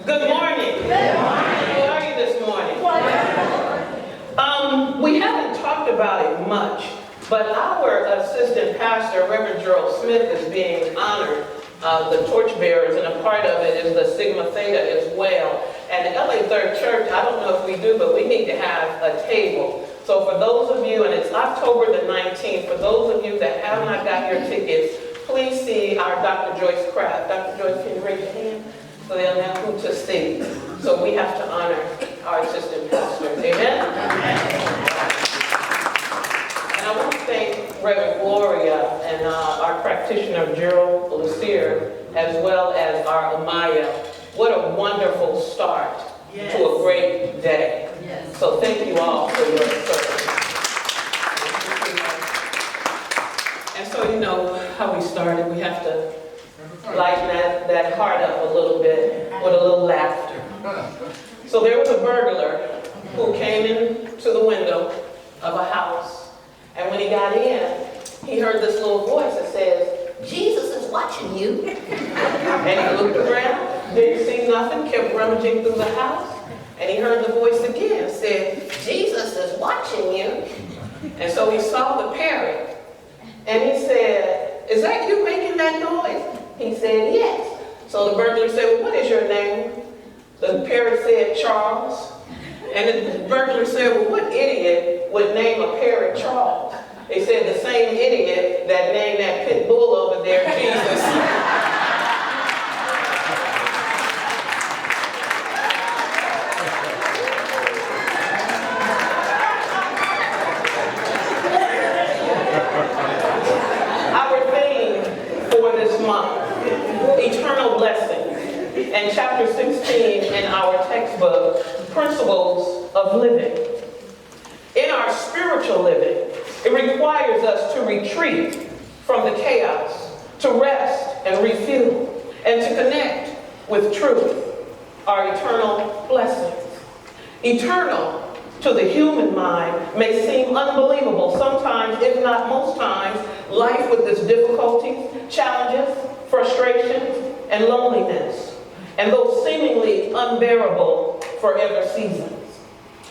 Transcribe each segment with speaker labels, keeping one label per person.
Speaker 1: Good morning.
Speaker 2: Good morning.
Speaker 1: How are you this morning? We haven't talked about it much, but our assistant pastor, Reverend Gerald Smith, is being honored. The torchbearers, and a part of it is the Sigma Theta as well. And the LA Third Church, I don't know if we do, but we need to have a table. So for those of you, and it's October the 19th, for those of you that have not got your tickets, please see our Dr. Joyce Craft. Dr. Joyce, can you raise your hand? So they'll know who to see. So we have to honor our assistant pastors. Amen? And I want to thank Reverend Gloria and our practitioner, Gerald Lucier, as well as our Amaya. What a wonderful start to a great day.
Speaker 2: Yes.
Speaker 1: So thank you all for your service. And so you know how we started. We have to lighten that heart up a little bit with a little laughter. So there was a burglar who came into the window of a house. And when he got in, he heard this little voice that says, "Jesus is watching you." And he looked around, didn't see nothing, kept rummaging through the house. And he heard the voice again, said, "Jesus is watching you." And so he saw the parrot. And he said, "Is that you making that noise?" He said, "Yes." So the burglar said, "Well, what is your name?" The parrot said, "Charles." And the burglar said, "Well, what idiot would name a parrot Charles?" They said, "The same idiot that named that pit bull over there Jesus." Our theme for this month, eternal blessings, and chapter 16 in our textbook, principles of living. In our spiritual living, it requires us to retreat from the chaos, to rest and refuel, and to connect with truth, our eternal blessings. Eternal to the human mind may seem unbelievable sometimes, if not most times, life with its difficulties, challenges, frustrations, and loneliness, and those seemingly unbearable forever seasons.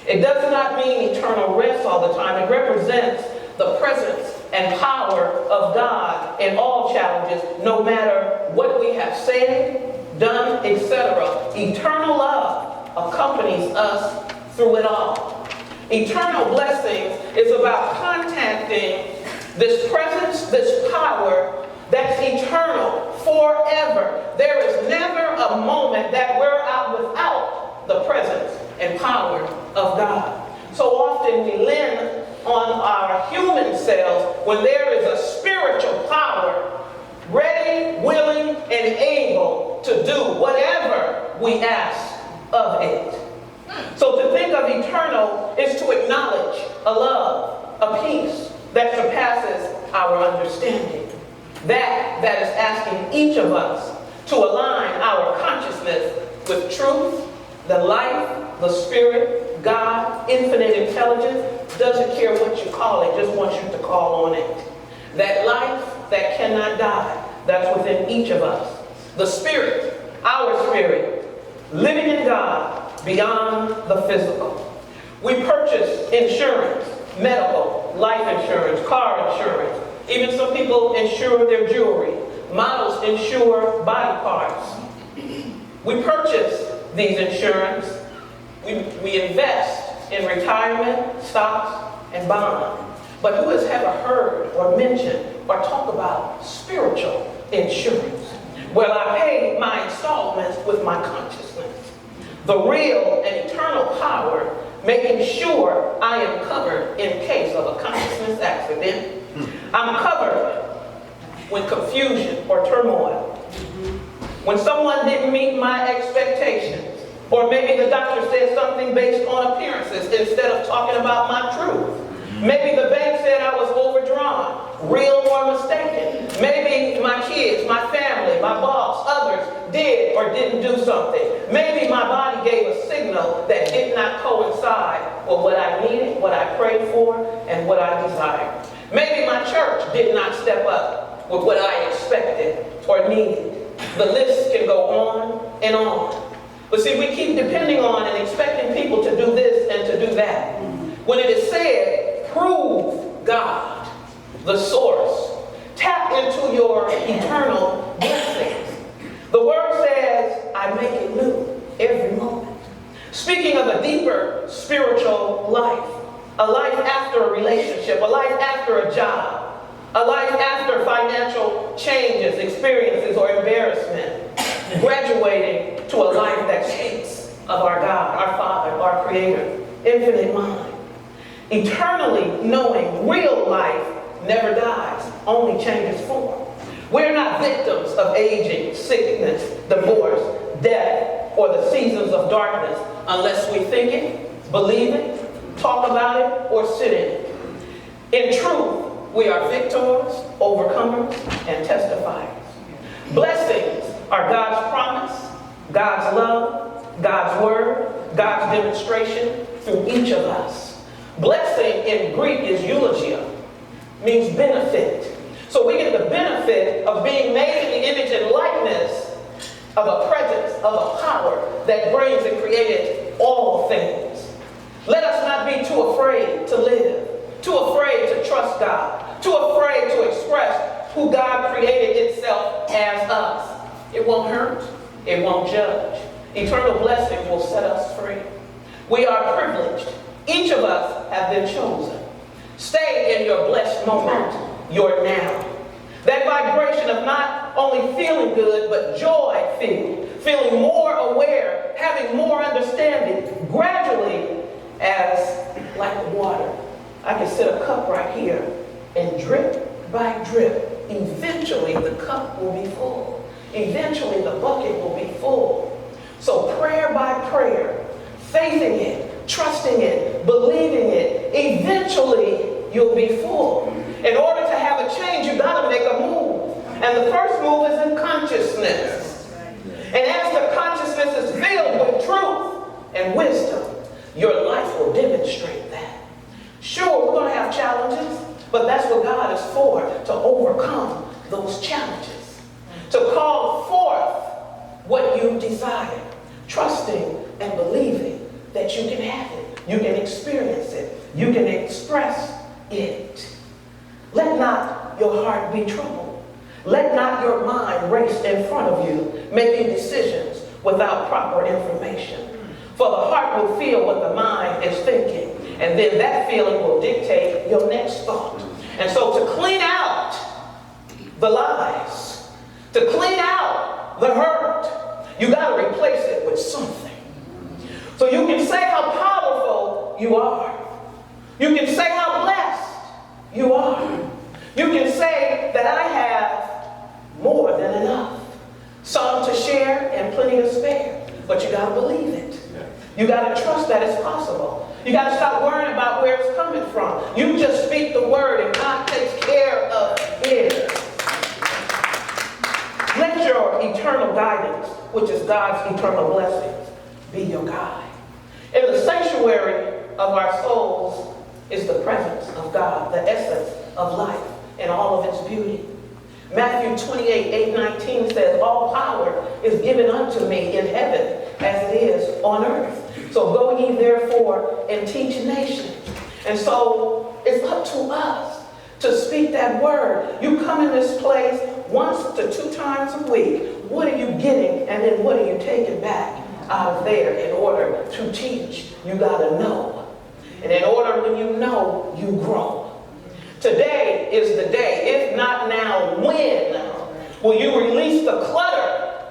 Speaker 1: It does not mean eternal rest all the time. It represents the presence and power of God in all challenges, no matter what we have said, done, etc. Eternal love accompanies us through it all. Eternal blessings is about contacting this presence, this power that's eternal, forever. There is never a moment that we're out without the presence and power of God. So often we lean on our human selves when there is a spiritual power ready, willing, and able to do whatever we ask of it. So to think of eternal is to acknowledge a love, a peace that surpasses our understanding. That is asking each of us to align our consciousness with truth, the life, the spirit, God, infinite intelligence, doesn't care what you call it, just wants you to call on it. That life that cannot die, that's within each of us. The spirit, our spirit, living in God beyond the physical. We purchase insurance, medical, life insurance, car insurance. Even some people insure their jewelry. Models insure body parts. We purchase these insurance. We invest in retirement, stocks, and bonds. But who has ever heard or mentioned or talked about spiritual insurance? Well, I pay my installments with my consciousness. The real and eternal power, making sure I am covered in case of a consciousness accident. I'm covered when confusion or turmoil. When someone didn't meet my expectations, or maybe the doctor said something based on appearances instead of talking about my truth. Maybe the bank said I was overdrawn, real or mistaken. Maybe my kids, my family, my boss, others did or didn't do something. Maybe my body gave a signal that did not coincide with what I needed, what I prayed for, and what I desired. Maybe my church did not step up with what I expected or needed. The list can go on and on. But see, we keep depending on and expecting people to do this and to do that. When it is said, prove God, the source. Tap into your eternal blessings. The word says, I make it new every moment. Speaking of a deeper spiritual life, a life after a relationship, a life after a job, a life after financial changes, experiences, or embarrassment, graduating to a life that speaks of our God, our Father, our Creator, infinite mind. Eternally knowing real life never dies, only changes form. We're not victims of aging, sickness, divorce, death, or the seasons of darkness unless we think it, believe it, talk about it, or sit in it. In truth, we are victors, overcomers, and testifiers. Blessings are God's promise, God's love, God's word, God's demonstration through each of us. Blessing in Greek is eulogia, means benefit. So we get the benefit of being made in the image and likeness of a presence, of a power that brings and created all things. Let us not be too afraid to live, too afraid to trust God, too afraid to express who God created itself as us. It won't hurt. It won't judge. Eternal blessings will set us free. We are privileged. Each of us have been chosen. Stay in your blessed moment, your now. That vibration of not only feeling good, but joy-filled, feeling more aware, having more understanding, gradually as like water. I can set a cup right here, and drip by drip, eventually the cup will be full. Eventually the bucket will be full. So prayer by prayer, faithing it, trusting it, believing it, eventually you'll be full. In order to have a change, you've got to make a move. And the first move is in consciousness. And as the consciousness is filled with truth and wisdom, your life will demonstrate that. Sure, we're going to have challenges, but that's what God is for, to overcome those challenges. To call forth what you desire, trusting and believing that you can have it, you can experience it, you can express it. Let not your heart be troubled. Let not your mind race in front of you, making decisions without proper information. For the heart will feel what the mind is thinking, and then that feeling will dictate your next thought. And so to clean out the lies, to clean out the hurt, you got to replace it with something. So you can say how powerful you are. You can say how blessed you are. You can say that I have more than enough. Some to share and plenty to spare. But you got to believe it. You got to trust that it's possible. You got to stop worrying about where it's coming from. You just speak the word and God takes care of it. Let your eternal guidance, which is God's eternal blessings, be your guide. In the sanctuary of our souls is the presence of God, the essence of life and all of its beauty. Matthew 28:8-19 says, all power is given unto me in heaven as it is on earth. So go ye therefore and teach nations. And so it's up to us to speak that word. You come in this place once to 2 times a week. What are you getting, and then what are you taking back out of there in order to teach? You got to know. And in order, when you know, you grow. Today is the day. If not now, when will you release the clutter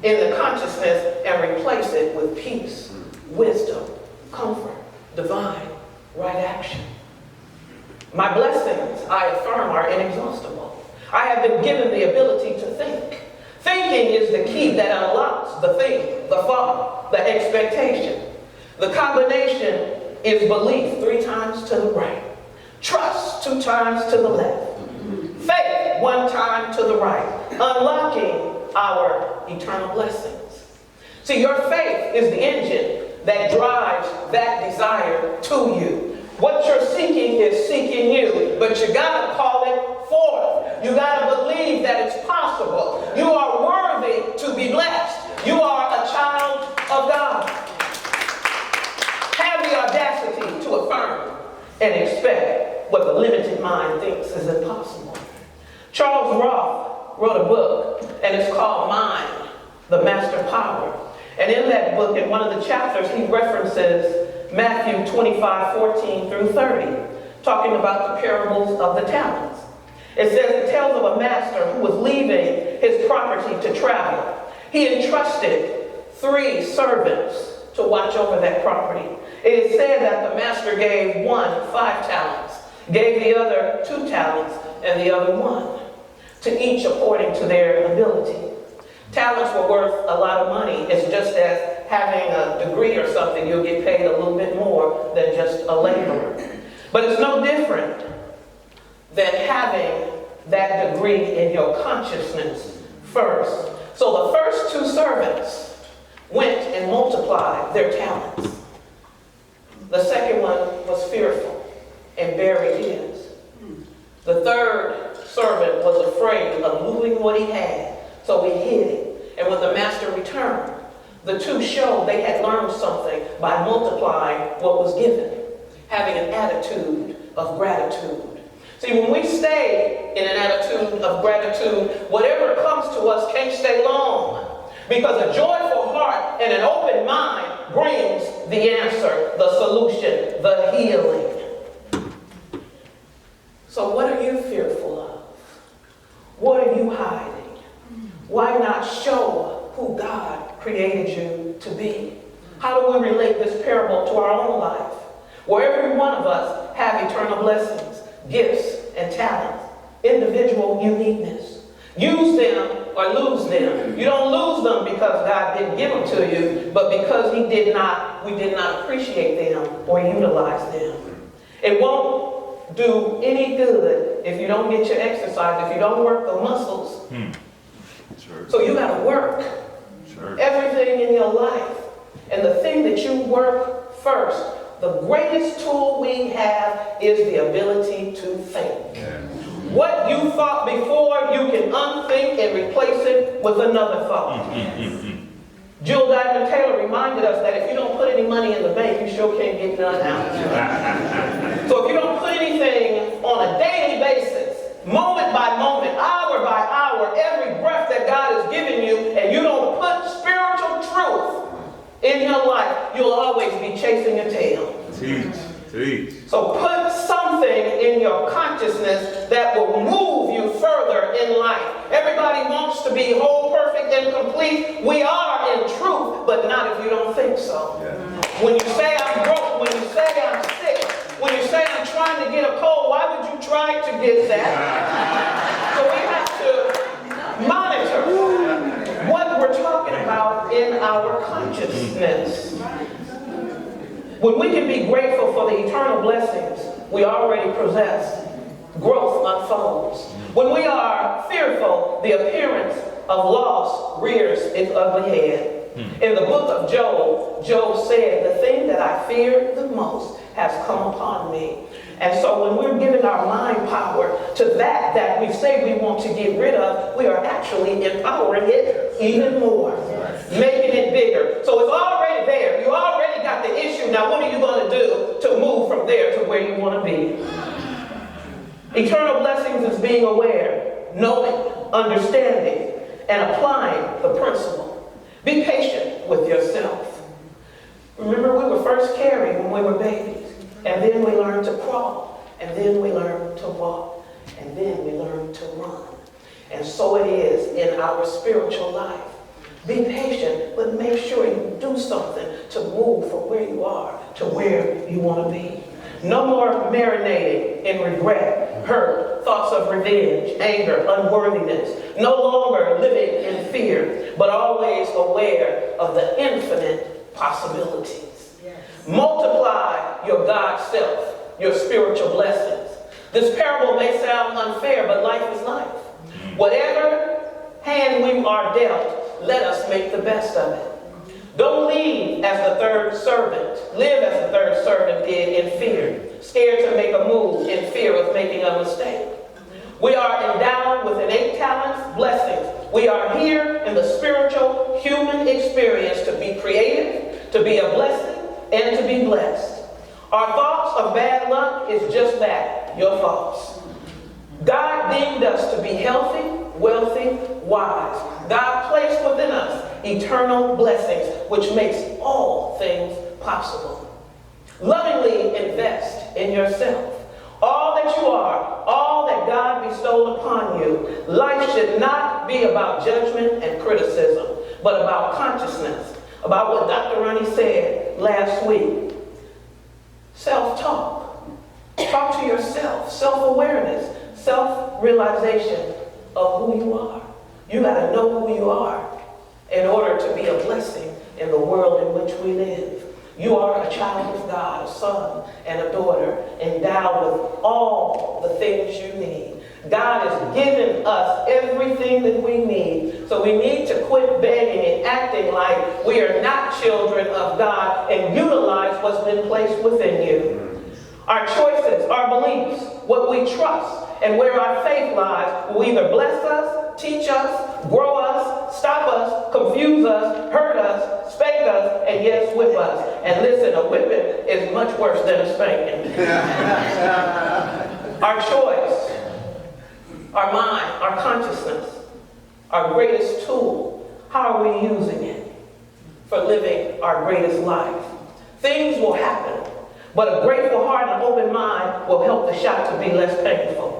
Speaker 1: in the consciousness and replace it with peace, wisdom, comfort, divine, right action? My blessings, I affirm, are inexhaustible. I have been given the ability to think. Thinking is the key that unlocks the thing, the thought, the expectation. The combination is belief 3 times to the right. Trust 2 times to the left. Faith 1 time to the right. Unlocking our eternal blessings. See, your faith is the engine that drives that desire to you. What you're seeking is seeking you, but you gotta call it forth. You gotta believe that it's possible. You are worthy to be blessed. You are a child and expect what the limited mind thinks is impossible. Charles Roth wrote a book, and it's called Mind, the Master Power. And in that book, in one of the chapters, he references Matthew 25:14 through 30, talking about the parables of the talents. It says, it tells of a master who was leaving his property to travel. He entrusted 3 servants to watch over that property. It is said that the master gave one 5 talents, gave the other 2 talents, and the other 1, to each according to their ability. Talents were worth a lot of money. It's just as having a degree or something, you'll get paid a little bit more than just a laborer. But it's no different than having that degree in your consciousness first. So the first 2 servants went and multiplied their talents. The second one was fearful and buried his. The third servant was afraid of losing what he had, so he hid it. And when the master returned, the 2 showed they had learned something by multiplying what was given, having an attitude of gratitude. See, when we stay in an attitude of gratitude, whatever comes to us can't stay long. Because a joyful heart and an open mind brings the answer, the solution, the healing. So what are you fearful of? What are you hiding? Why not show who God created you to be? How do we relate this parable to our own life? Where every one of us have eternal blessings, gifts, and talents, individual uniqueness. Use them or lose them. You don't lose them because God didn't give them to you, but because we did not appreciate them or utilize them. It won't do any good if you don't get your exercise, if you don't work the muscles.
Speaker 2: Sure.
Speaker 1: So you got to work everything in your life. And the thing that you work first, the greatest tool we have is the ability to think.
Speaker 2: Yeah.
Speaker 1: What you thought before, you can unthink and replace it with another thought. Jill Diamond Taylor reminded us that if you don't put any money in the bank, you sure can't get none out. So if you don't put anything on a daily basis, moment by moment, hour by hour, every breath that God has given you, and you don't put spiritual truth in your life, you'll always be chasing your tail.
Speaker 2: Teach.
Speaker 1: So put something in your consciousness that will move you further in life. Everybody wants to be whole, perfect, and complete. We are in truth, but not if you don't think so.
Speaker 2: Yeah.
Speaker 1: When you say I'm broke, when you say I'm sick, when you say I'm trying to get a cold, why would you try to get that? So we have to monitor what we're talking about in our consciousness. When we can be grateful for the eternal blessings we already possess, growth unfolds. When we are fearful, the appearance of loss rears its ugly head. In the book of Job, Job said, "The thing that I fear the most has come upon me." And so when we're giving our mind power to that we say we want to get rid of, we are actually empowering it even more, making it bigger. So it's already there. You already got the issue. Now what are you going to do to move from there to where you want to be? Eternal blessings is being aware, knowing, understanding, and applying the principle. Be patient with yourself. Remember, we were first carried when we were babies. And then we learn to crawl, and then we learn to walk, and then we learn to run. And so it is in our spiritual life. Be patient, but make sure you do something to move from where you are to where you want to be. No more marinating in regret, hurt, thoughts of revenge, anger, unworthiness. No longer living in fear, but always aware of the infinite possibilities. Multiply your God self, your spiritual blessings. This parable may sound unfair, but life is life. Whatever hand we are dealt, let us make the best of it. Don't live as the third servant did in fear, scared to make a move, in fear of making a mistake. We are endowed with innate talents, blessings. We are here in the spiritual human experience to be creative, to be a blessing, and to be blessed. Our thoughts of bad luck is just that, your thoughts. God deemed us to be healthy, wealthy, wise. God placed within us eternal blessings, which makes all things possible. Lovingly invest in yourself. All that you are, all that God bestowed upon you. Life should not be about judgment and criticism, but about consciousness, about what Dr. Ronnie said last week. Self-talk. Talk to yourself. Self-awareness. Self-realization of who you are. You got to know who you are in order to be a blessing in the world in which we live. You are a child of God, a son and a daughter, endowed with all the things you need. God has given us everything that we need, so we need to quit begging and acting like we are not children of God and utilize what's been placed within you. Our choices, our beliefs, what we trust, and where our faith lies will either bless us, teach us, grow us, stop us, confuse us, hurt us, spank us, and yes, whip us. And listen, a whipping is much worse than a spanking. Our choice, our mind, our consciousness, our greatest tool, how are we using it for living our greatest life? Things will happen, but a grateful heart and an open mind will help the shot to be less painful.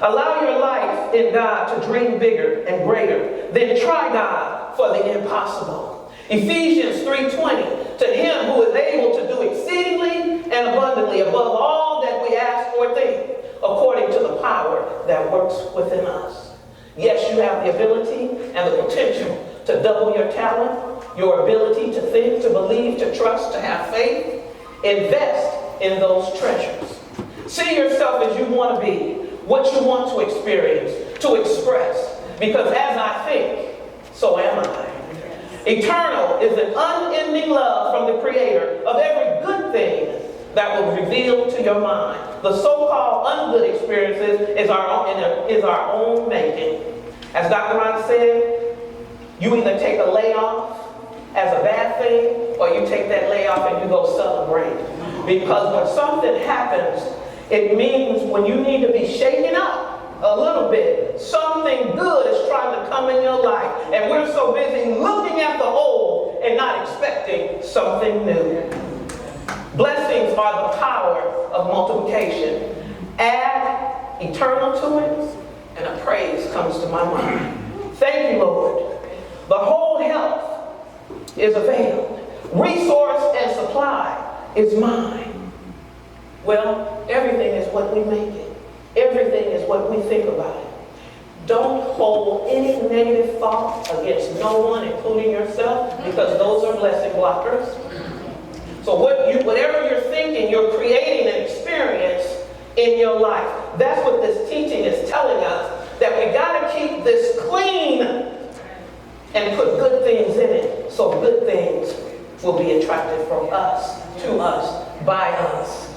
Speaker 1: Allow your life in God to dream bigger and greater. Then try God for the impossible. Ephesians 3:20, to him who is able to do exceedingly and abundantly above all that we ask or think, according to the power that works within us. Yes, you have the ability and the potential to double your talent, your ability to think, to believe, to trust, to have faith. Invest in those treasures. See yourself as you want to be, what you want to experience, to express. Because as I think, so am I. Eternal is an unending love from the Creator of every good thing that will reveal to your mind. The so-called ungood experiences is our own making. As Dr. Ron said, you either take a layoff as a bad thing, or you take that layoff and you go celebrate. Because when something happens, it means when you need to be shaken up a little bit, something good is trying to come in your life. And we're so busy looking at the old and not expecting something new. Blessings are the power of multiplication. Add eternal to it, and a praise comes to my mind. Thank you, Lord. The whole health is availed. Resource and supply is mine. Well, everything is what we make it. Everything is what we think about it. Don't hold any negative thoughts against no one, including yourself, because those are blessing blockers. So whatever you're thinking, you're creating an experience in your life. That's what this teaching is telling us, that we got to keep this clean and put good things in it, so good things will be attracted from us, to us, by us.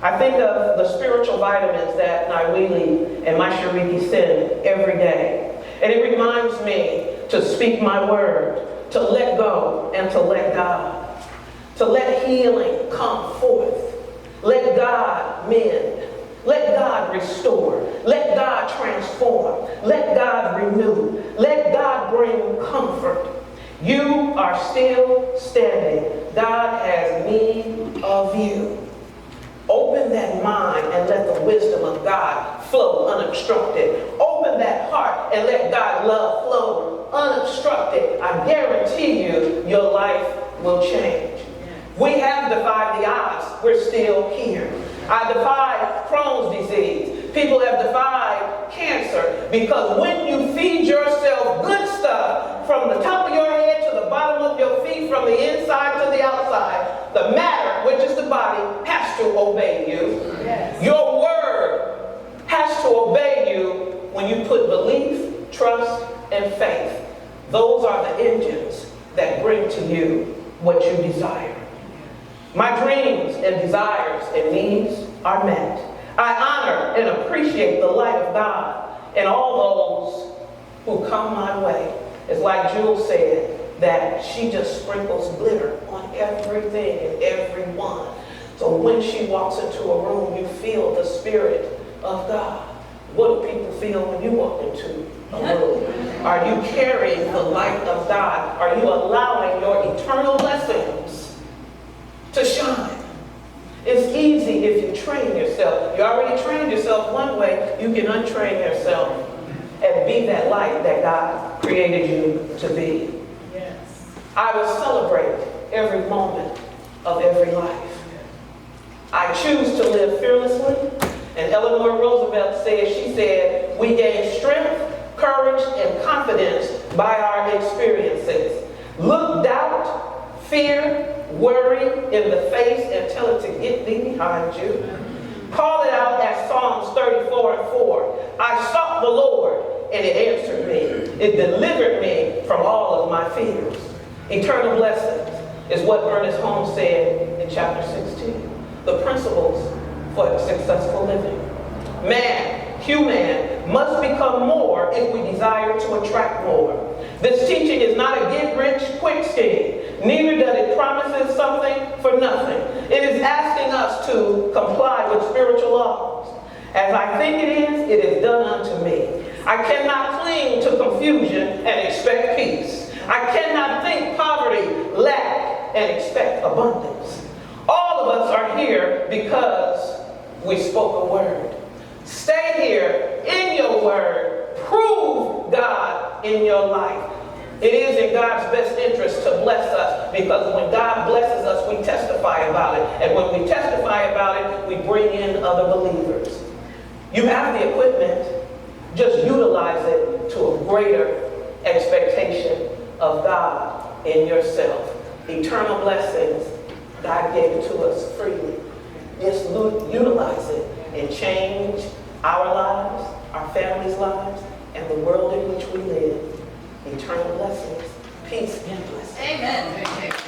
Speaker 1: I think of the spiritual vitamins that Naiwili and my Shariki send every day. And it reminds me to speak my word, to let go and to let God. To let healing come forth. Let God mend. Let God restore. Let God transform. Let God renew. Let God bring comfort. You are still standing. God has need of you. Open that mind and let the wisdom of God flow unobstructed. Open that heart and let God's love flow unobstructed. I guarantee you, your life will change. We have defied the odds. We're still here. I defied Crohn's disease. People have defied cancer, because when you feed yourself good stuff from the top of your head to the bottom of your feet, from the inside to the outside, the matter, which is the body, has to obey you. Yes. Your word has to obey you when you put belief, trust, and faith. Those are the engines that bring to you what you desire. My dreams and desires and needs are met. I honor and appreciate the light of God and all those who come my way. It's like Jules said, that she just sprinkles glitter on everything and everyone. So when she walks into a room, you feel the Spirit of God. What do people feel when you walk into a room? Are you carrying the light of God? Are you allowing your eternal blessings to shine? It's easy if you train yourself. You already trained yourself one way. You can untrain yourself and be that light that God created you to be.
Speaker 3: Yes.
Speaker 1: I will celebrate every moment of every life. I choose to live fearlessly. And Eleanor Roosevelt she said, we gain strength, courage, and confidence by our experiences. Look doubt, fear, worry in the face and tell it to get thee behind you. Call it out as Psalms 34:4. I sought the Lord, and it answered me. It delivered me from all of my fears. Eternal blessings is what Ernest Holmes said in chapter 16. The principles for successful living. Man, human, must become more if we desire to attract more. This teaching is not a get-rich-quick scheme. Neither does it promises something for nothing. It is asking us to comply with spiritual laws. As I think it is done unto me. I cannot cling to confusion and expect peace. I cannot think poverty, lack, and expect abundance. All of us are here because we spoke a word. Stay here in your word. Prove God in your life. It is in God's best interest to bless us, because when God blesses us, we testify about it. And when we testify about it, we bring in other believers. You have the equipment. Just utilize it to a greater expectation of God in yourself. Eternal blessings, God gave it to us freely. Just utilize it and change our lives, our families' lives, and the world in which we live. Eternal blessings, peace, and blessings.
Speaker 3: Amen.